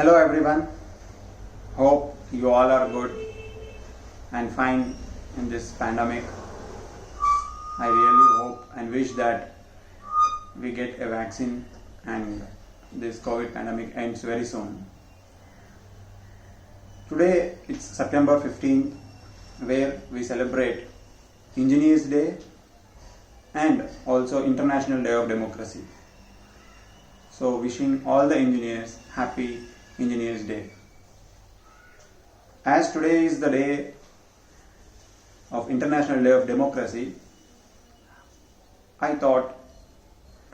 Hello everyone, hope you all are good and fine in this pandemic. I really hope and wish that we get a vaccine and this COVID pandemic ends very soon. Today it's September 15th where we celebrate Engineers Day and also International Day of Democracy. So wishing all the engineers happy Engineers Day. As today is the day of International Day of Democracy, I thought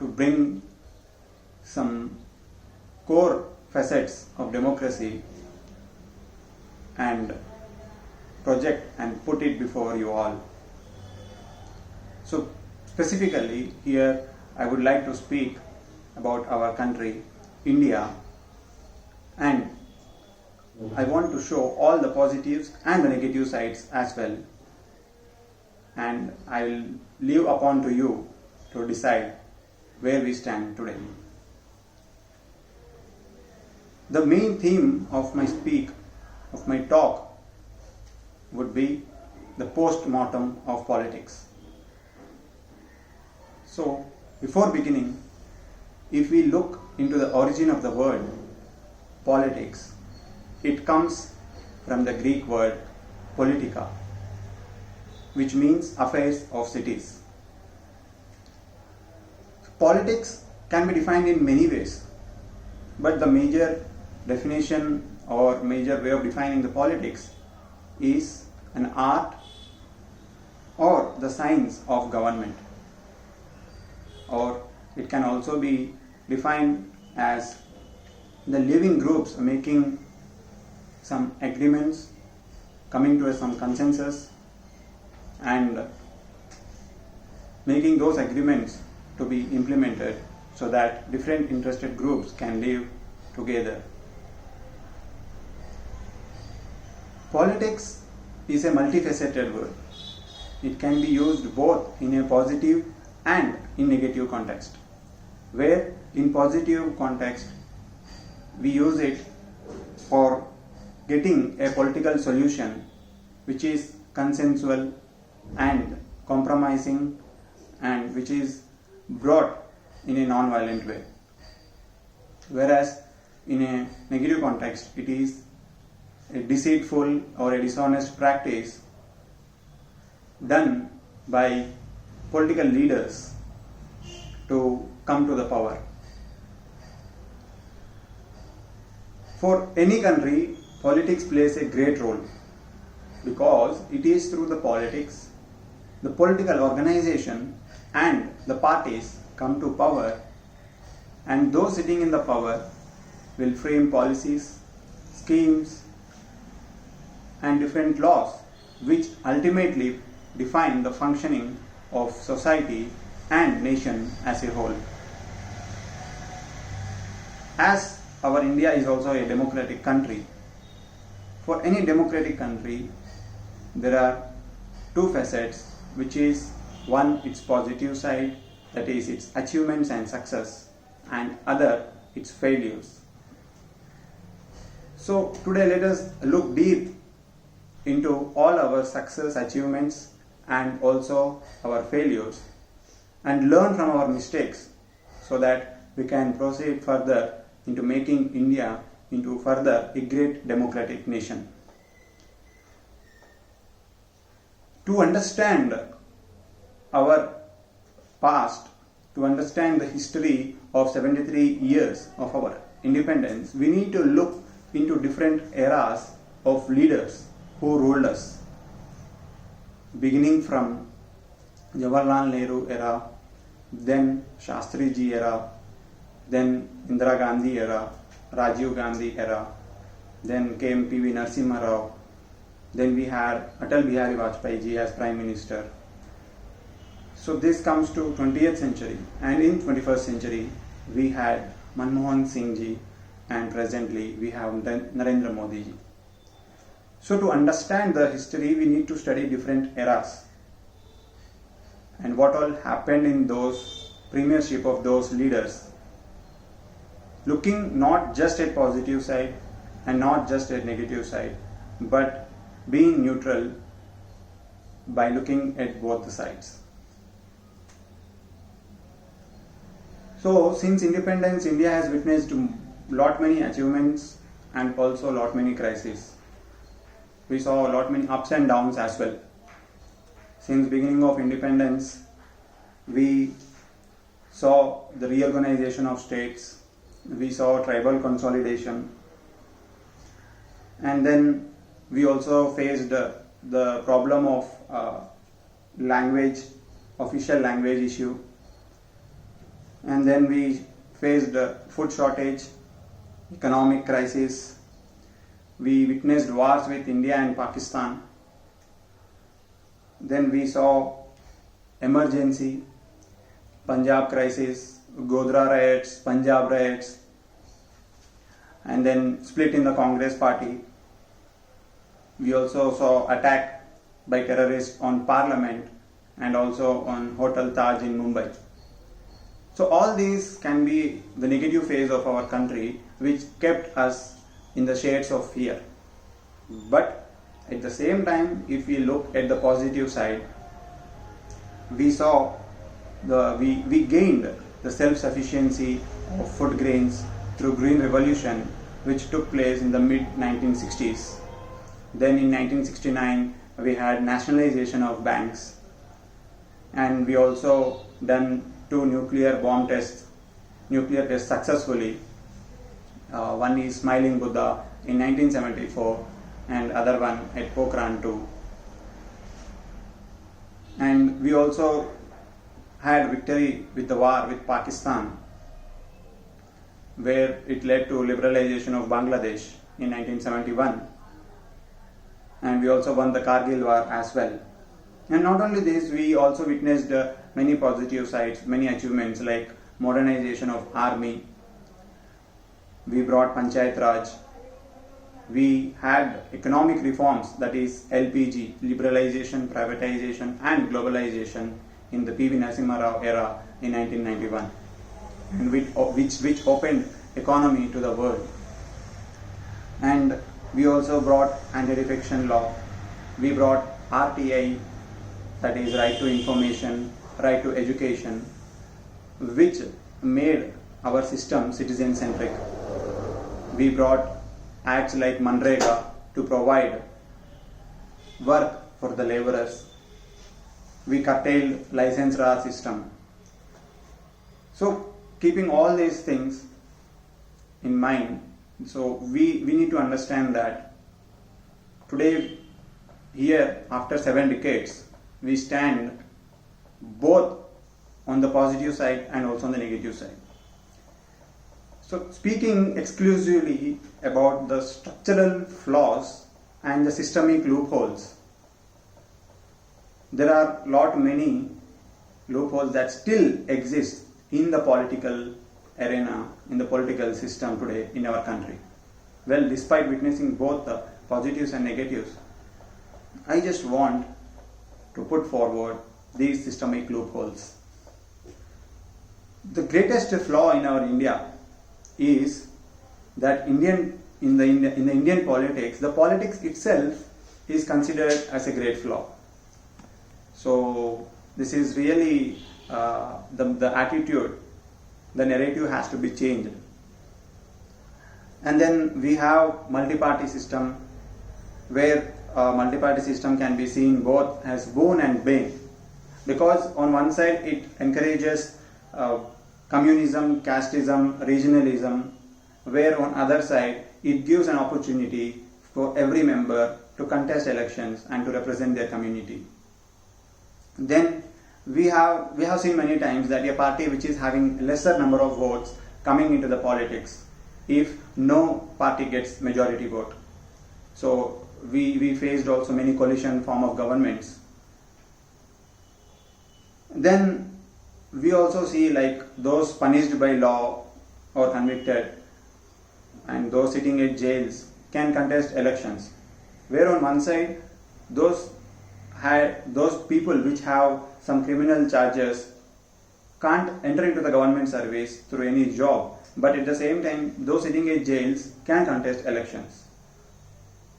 to bring some core facets of democracy and project and put it before you all. So specifically here I would like to speak about our country, India, and I want to show all the positives and the negative sides as well, and I will leave upon to you to decide where we stand today. The main theme of my talk would be the post-mortem of politics. So before beginning, if we look into the origin of the word politics, it comes from the Greek word politica, which means affairs of cities. Politics can be defined in many ways, but the major definition or major way of defining the politics is an art or the science of government, or it can also be defined as the living groups making some agreements, coming to some consensus and making those agreements to be implemented so that different interested groups can live together. Politics is a multifaceted word. It can be used both in a positive and in negative context. Where in positive context we use it for getting a political solution which is consensual and compromising and which is brought in a non-violent way. Whereas in a negative context it is a deceitful or a dishonest practice done by political leaders to come to the power. For any country, politics plays a great role because it is through the politics, the political organization and the parties come to power, and those sitting in the power will frame policies, schemes and different laws which ultimately define the functioning of society and nation as a whole. As our India is also a democratic country, for any democratic country there are two facets, which is one, its positive side, that is its achievements and success, and other, its failures. So today let us look deep into all our success, achievements and also our failures and learn from our mistakes so that we can proceed further into making India into further a great democratic nation. To understand our past, to understand the history of 73 years of our independence, we need to look into different eras of leaders who ruled us, beginning from Jawaharlal Nehru era, then Shastri Ji era, then Indira Gandhi era, Rajiv Gandhi era, then came P.V. Narasimha Rao, then we had Atal Bihari Vajpayee Ji as Prime Minister. So this comes to 20th century, and in 21st century we had Manmohan Singh Ji, and presently we have Narendra Modi Ji. So to understand the history we need to study different eras and what all happened in those premiership of those leaders. looking not just at positive side and not just at negative side, but being neutral by looking at both the sides. So since independence, India has witnessed lot many achievements and also lot many crises. We saw lot many ups and downs as well. Since beginning of independence, we saw the reorganization of states, we saw tribal consolidation, and then we also faced the problem of language, official language issue, and then we faced food shortage, economic crisis, we witnessed wars with India and Pakistan, then we saw emergency, Punjab crisis, Godhra riots, Punjab riots, and then split in the Congress party. We also saw attack by terrorists on parliament and also on Hotel Taj in Mumbai. So all these can be the negative phase of our country which kept us in the shades of fear. But at the same time, if we look at the positive side, we saw we gained the self-sufficiency of food grains through Green Revolution, which took place in the mid-1960s. Then in 1969, we had nationalization of banks, and we also done 2 nuclear tests successfully. One is Smiling Buddha in 1974 and other one at Pokhran 2. And we also had victory with the war with Pakistan, where it led to liberalization of Bangladesh in 1971. And we also won the Kargil war as well. And not only this, we also witnessed many positive sides, many achievements like modernization of army. We brought Panchayat Raj. We had economic reforms, that is LPG, liberalization, privatization and globalization in the P.V. Narasimha Rao era in 1991, and which opened economy to the world. And we also brought anti-defection law. We brought RTI, that is right to information, right to education, which made our system citizen-centric. We brought acts like Manrega to provide work for the laborers. We curtailed license Raj system. So keeping all these things in mind, so we need to understand that today, here after 7 decades, we stand both on the positive side and also on the negative side. So speaking exclusively about the structural flaws and the systemic loopholes, there are many loopholes that still exist in the political arena, in the political system today in our country. Well, despite witnessing both the positives and negatives, I just want to put forward these systemic loopholes. The greatest flaw in our India is that in the Indian politics, the politics itself is considered as a great flaw. So this is really the attitude, the narrative has to be changed. And then we have multi-party system, where multi-party system can be seen both as boon and bane, because on one side it encourages communism, casteism, regionalism, where on other side it gives an opportunity for every member to contest elections and to represent their community. Then we have seen many times that a party which is having lesser number of votes coming into the politics, if no party gets majority vote. So we faced also many coalition form of governments. Then we also see like those punished by law or convicted and those sitting at jails can contest elections, where on one side those people which have some criminal charges can't enter into the government service through any job, but at the same time those sitting in jails can contest elections.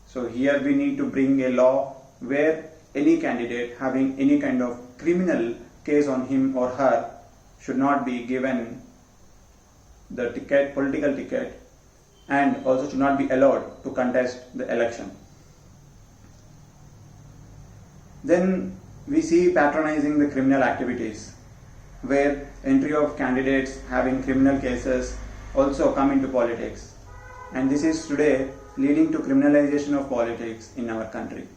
So here we need to bring a law where any candidate having any kind of criminal case on him or her should not be given the ticket, political ticket, and also should not be allowed to contest the election. Then we see patronizing the criminal activities, where entry of candidates having criminal cases also come into politics, and this is today leading to criminalization of politics in our country.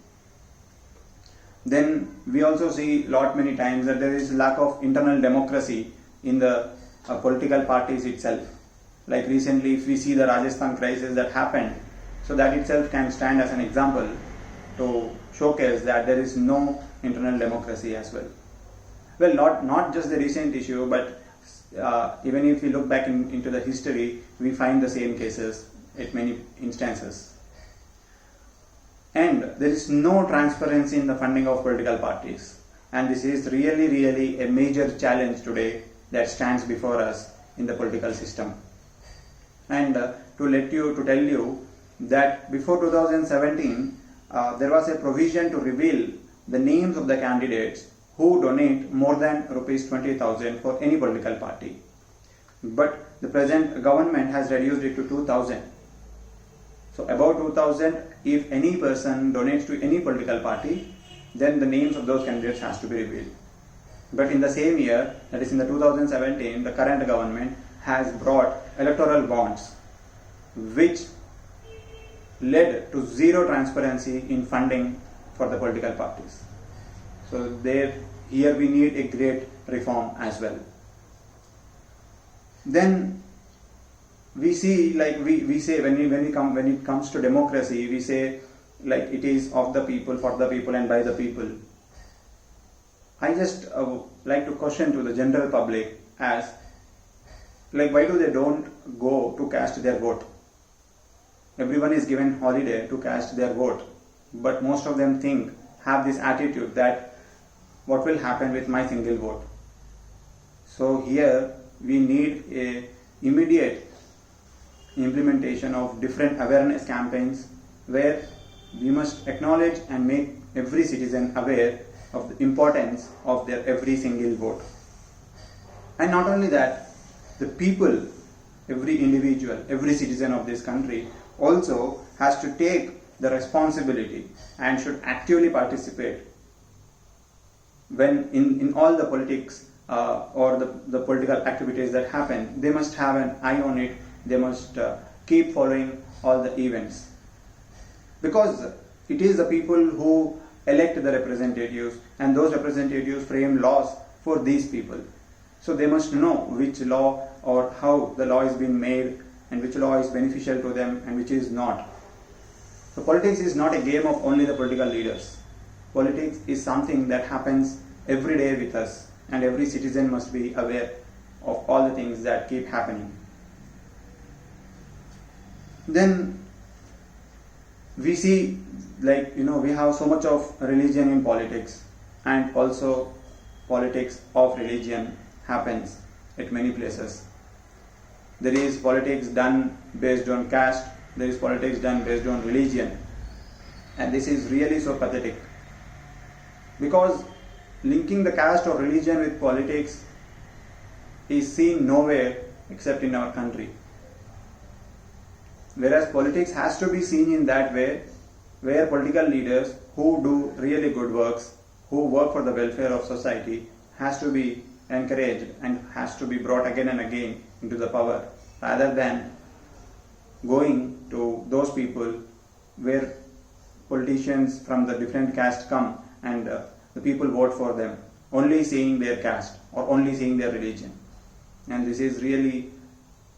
Then we also see many times that there is lack of internal democracy in the political parties itself. Like recently, if we see the Rajasthan crisis that happened, so that itself can stand as an example to showcase that there is no internal democracy as well. Well, not just the recent issue, but even if we look back into the history, we find the same cases at many instances. And there is no transparency in the funding of political parties. And this is really a major challenge today that stands before us in the political system. And to tell you that before 2017, there was a provision to reveal the names of the candidates who donate more than rupees 20,000 for any political party. But the present government has reduced it to 2,000. So above 2,000, if any person donates to any political party, then the names of those candidates has to be revealed. But in the same year, that is in the 2017, the current government has brought electoral bonds, which led to zero transparency in funding for the political parties. So here we need a great reform as well. Then we see, like we say, when it comes to democracy, we say like it is of the people, for the people, and by the people. I just like to question to the general public as like, why do they don't go to cast their vote? Everyone is given holiday to cast their vote, but most of them have this attitude that what will happen with my single vote? So here we need a immediate implementation of different awareness campaigns where we must acknowledge and make every citizen aware of the importance of their every single vote. And not only that, the people, every individual, every citizen of this country also has to take the responsibility and should actively participate when in all the politics or the political activities that happen. They must have an eye on it. They must keep following all the events, because it is the people who elect the representatives, and those representatives frame laws for these people. So they must know which law or how the law is being made and which law is beneficial to them and which is not. So politics is not a game of only the political leaders. Politics is something that happens every day with us, and every citizen must be aware of all the things that keep happening. Then we see, we have so much of religion in politics, and also politics of religion happens at many places. There is politics done based on caste, there is politics done based on religion, and this is really so pathetic, because linking the caste or religion with politics is seen nowhere except in our country. Whereas politics has to be seen in that way, where political leaders who do really good works, who work for the welfare of society, has to be encouraged and has to be brought again and again into the power, rather than going to those people where politicians from the different caste come and the people vote for them, only seeing their caste or only seeing their religion. And this is really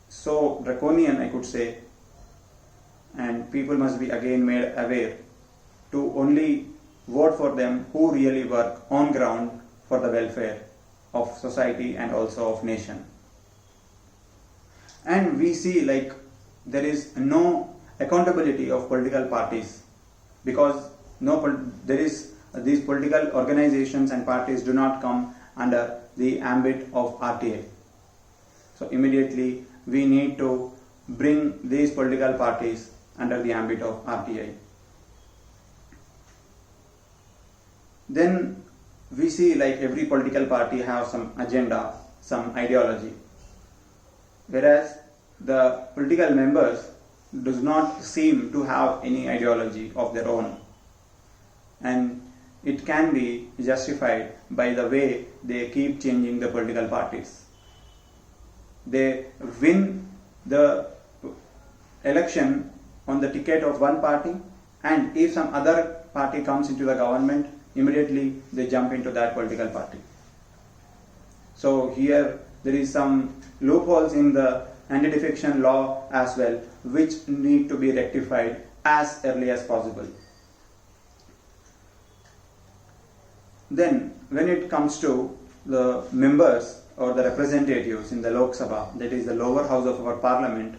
so draconian, I could say, and people must be again made aware to only vote for them who really work on ground for the welfare of society and also of nation. And we see there is no accountability of political parties, because these political organizations and parties do not come under the ambit of RTI. So immediately we need to bring these political parties under the ambit of RTI. Then we see like every political party has some agenda, some ideology, whereas the political members does not seem to have any ideology of their own, and it can be justified by the way they keep changing the political parties. They win the election on the ticket of one party, and if some other party comes into the government, immediately they jump into that political party. So here there is some loopholes in the anti-defection law as well, which need to be rectified as early as possible. Then when it comes to the members or the representatives in the Lok Sabha, that is the lower house of our parliament,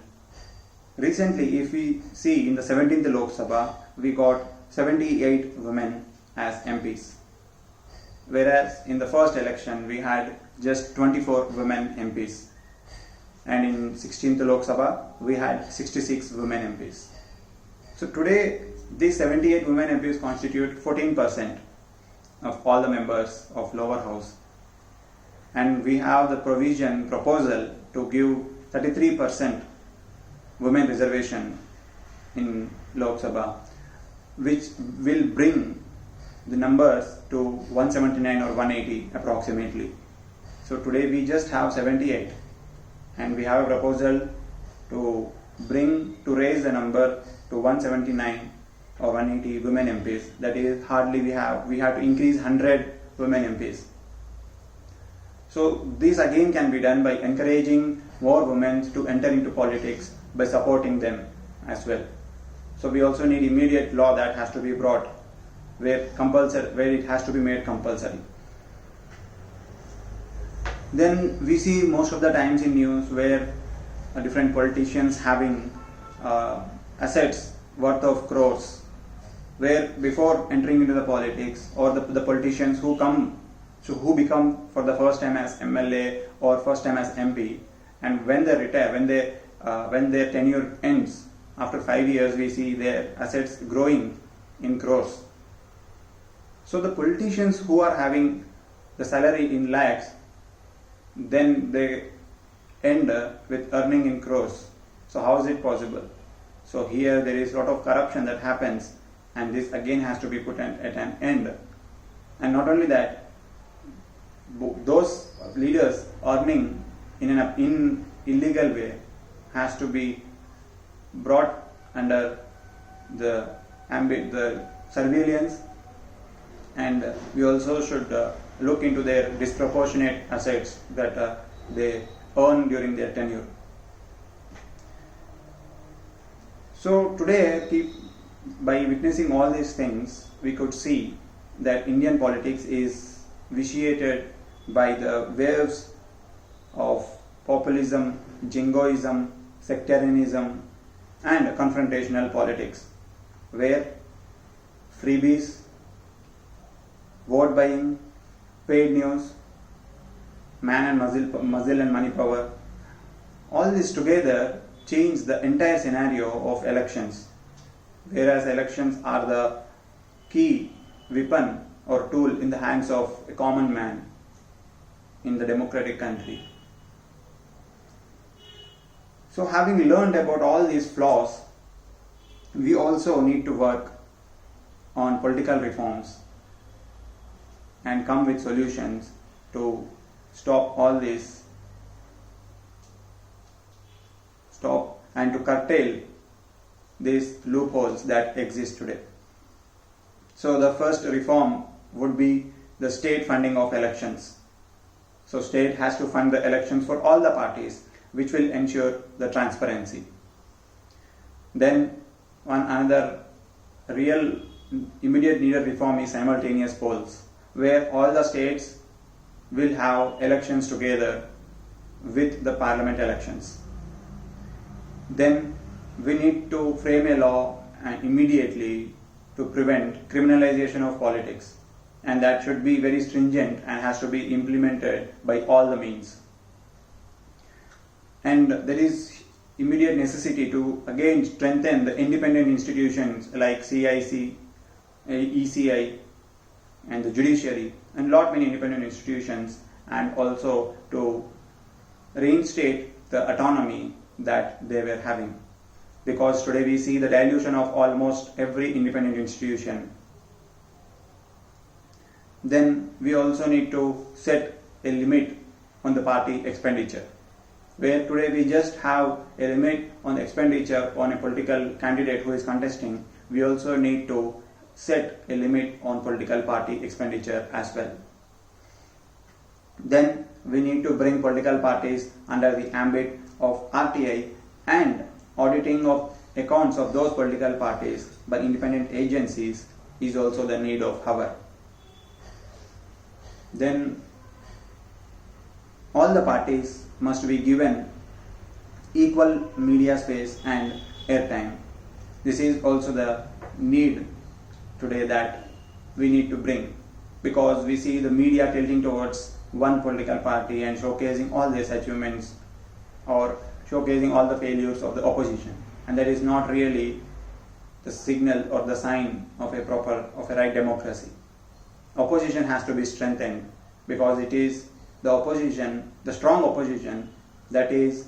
recently if we see in the 17th Lok Sabha, we got 78 women as MPs, whereas in the first election we had just 24 women MPs, and in 16th Lok Sabha we had 66 women MPs. So today these 78 women MPs constitute 14% of all the members of lower house, and we have the proposal to give 33% women reservation in Lok Sabha, which will bring the numbers to 179 or 180 approximately. So today we just have 78, and we have a proposal to raise the number to 179 or 180 women MPs. That is hardly we have to increase 100 women MPs. So this again can be done by encouraging more women to enter into politics, by supporting them as well. So we also need immediate law that has to be brought where it has to be made compulsory. Then we see most of the times in news where different politicians having assets worth of crores, where before entering into the politics, or the politicians who become for the first time as MLA or first time as MP, and when they retire, when their tenure ends after 5 years, we see their assets growing in crores. So the politicians who are having the salary in lakhs, then they end with earning in crores. So how is it possible? So here there is a lot of corruption that happens, and this again has to be put at an end. And not only that, those leaders earning in an illegal way has to be brought under the surveillance, and we also should look into their disproportionate assets that they earn during their tenure. So today, by witnessing all these things, we could see that Indian politics is vitiated by the waves of populism, jingoism, sectarianism, and confrontational politics, where freebies, vote buying, paid news, man and muzzle and money power, all this together change the entire scenario of elections, whereas elections are the key weapon or tool in the hands of a common man in the democratic country. So having learned about all these flaws, we also need to work on political reforms and come with solutions to stop and to curtail these loopholes that exist today. So the first reform would be the state funding of elections. So state has to fund the elections for all the parties, which will ensure the transparency. Then another real immediate needed reform is simultaneous polls, where all the states will have elections together with the parliament elections. Then we need to frame a law immediately to prevent criminalization of politics, and that should be very stringent and has to be implemented by all the means. and there is immediate necessity to again strengthen the independent institutions like CIC, ECI, and the judiciary, and lot many independent institutions, and also to reinstate the autonomy that they were having. Because today we see the dilution of almost every independent institution. Then we also need to set a limit on the party expenditure, where today we just have a limit on the expenditure on a political candidate who is contesting. We also need to set a limit on political party expenditure as well. Then we need to bring political parties under the ambit of RTI, and auditing of accounts of those political parties by independent agencies is also the need of hour. Then all the parties must be given equal media space and airtime. This is also the need today that we need to bring, because we see the media tilting towards one political party and showcasing all these achievements or showcasing all the failures of the opposition, and that is not really the signal or the sign of a right democracy. Opposition has to be strengthened, because it is the opposition, the strong opposition, that is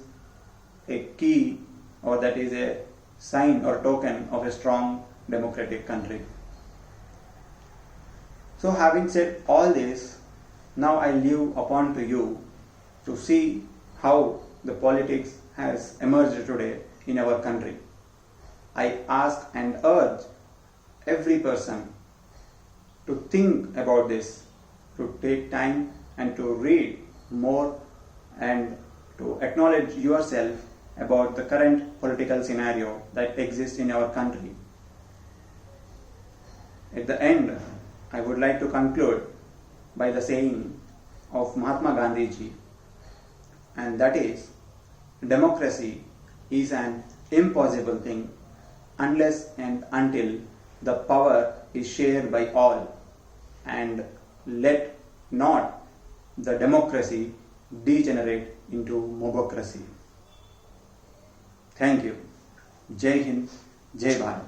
a key, or that is a sign or token of a strong democratic country. So having said all this, now I leave upon to you to see how the politics has emerged today in our country. I ask and urge every person to think about this, to take time and to read more and to acknowledge yourself about the current political scenario that exists in our country. At the end, I would like to conclude by the saying of Mahatma Gandhi ji, and that is, democracy is an impossible thing unless and until the power is shared by all, and let not the democracy degenerate into mobocracy. Thank you. Jai Hind, Jai Bharat.